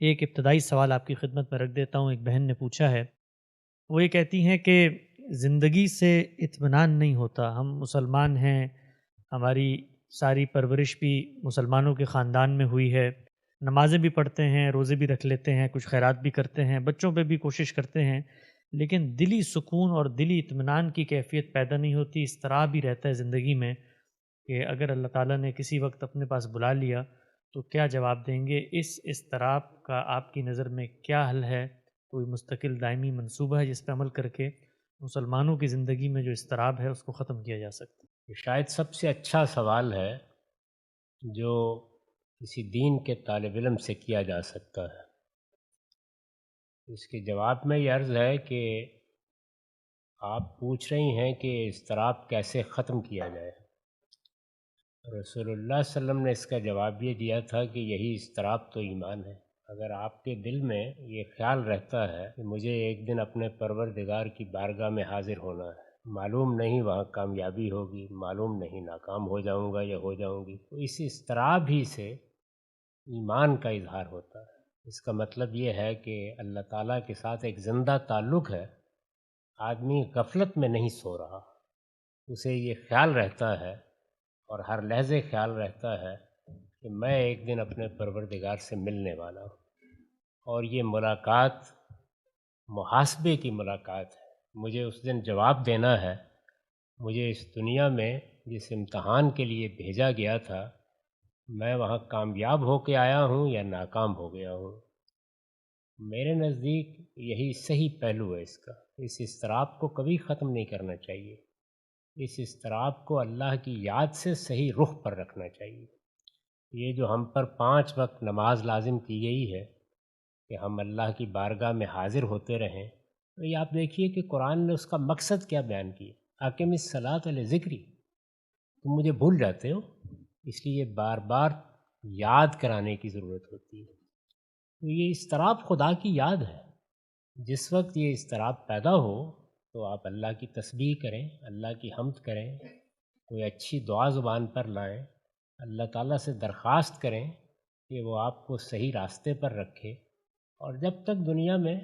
ایک ابتدائی سوال آپ کی خدمت میں رکھ دیتا ہوں۔ ایک بہن نے پوچھا ہے، وہ یہ کہتی ہیں کہ زندگی سے اطمینان نہیں ہوتا، ہم مسلمان ہیں، ہماری ساری پرورش بھی مسلمانوں کے خاندان میں ہوئی ہے، نمازیں بھی پڑھتے ہیں، روزے بھی رکھ لیتے ہیں، کچھ خیرات بھی کرتے ہیں، بچوں پہ بھی کوشش کرتے ہیں، لیکن دلی سکون اور دلی اطمینان کی کیفیت پیدا نہیں ہوتی۔ اضطراب بھی رہتا ہے زندگی میں کہ اگر اللہ تعالیٰ نے کسی وقت اپنے پاس بلا لیا تو کیا جواب دیں گے؟ اس اضطراب کا آپ کی نظر میں کیا حل ہے؟ کوئی مستقل دائمی منصوبہ ہے جس پہ عمل کر کے مسلمانوں کی زندگی میں جو اضطراب ہے اس کو ختم کیا جا سکتا ہے؟ یہ شاید سب سے اچھا سوال ہے جو کسی دین کے طالب علم سے کیا جا سکتا ہے۔ اس کے جواب میں یہ عرض ہے کہ آپ پوچھ رہی ہیں کہ اضطراب کیسے ختم کیا جائے۔ رسول اللہ صلی اللہ علیہ وسلم نے اس کا جواب یہ دیا تھا کہ یہی اضطراب تو ایمان ہے۔ اگر آپ کے دل میں یہ خیال رہتا ہے کہ مجھے ایک دن اپنے پروردگار کی بارگاہ میں حاضر ہونا ہے، معلوم نہیں وہاں کامیابی ہوگی، معلوم نہیں ناکام ہو جاؤں گا یا ہو جاؤں گی، تو اس اضطراب ہی سے ایمان کا اظہار ہوتا ہے۔ اس کا مطلب یہ ہے کہ اللہ تعالیٰ کے ساتھ ایک زندہ تعلق ہے، آدمی غفلت میں نہیں سو رہا، اسے یہ خیال رہتا ہے اور ہر لحظے خیال رہتا ہے کہ میں ایک دن اپنے پروردگار سے ملنے والا ہوں، اور یہ ملاقات محاسبے کی ملاقات ہے۔ مجھے اس دن جواب دینا ہے، مجھے اس دنیا میں جس امتحان کے لیے بھیجا گیا تھا، میں وہاں کامیاب ہو کے آیا ہوں یا ناکام ہو گیا ہوں۔ میرے نزدیک یہی صحیح پہلو ہے اس کا۔ اس اضطراب کو کبھی ختم نہیں کرنا چاہیے، اس اضطراب کو اللہ کی یاد سے صحیح رخ پر رکھنا چاہیے۔ یہ جو ہم پر 5 وقت نماز لازم کی گئی ہے کہ ہم اللہ کی بارگاہ میں حاضر ہوتے رہیں، تو یہ آپ دیکھیے کہ قرآن نے اس کا مقصد کیا بیان کیا۔ اقیم الصلاۃ لذکری، تم مجھے بھول جاتے ہو، اس لیے بار بار یاد کرانے کی ضرورت ہوتی ہے۔ تو یہ اضطراب خدا کی یاد ہے۔ جس وقت یہ اضطراب پیدا ہو تو آپ اللہ کی تسبیح کریں، اللہ کی حمد کریں، کوئی اچھی دعا زبان پر لائیں، اللہ تعالیٰ سے درخواست کریں کہ وہ آپ کو صحیح راستے پر رکھے، اور جب تک دنیا میں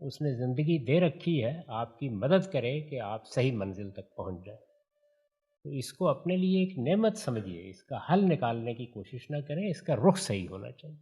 اس نے زندگی دے رکھی ہے آپ کی مدد کرے کہ آپ صحیح منزل تک پہنچ جائیں۔ تو اس کو اپنے لیے ایک نعمت سمجھیے، اس کا حل نکالنے کی کوشش نہ کریں، اس کا رخ صحیح ہونا چاہیے۔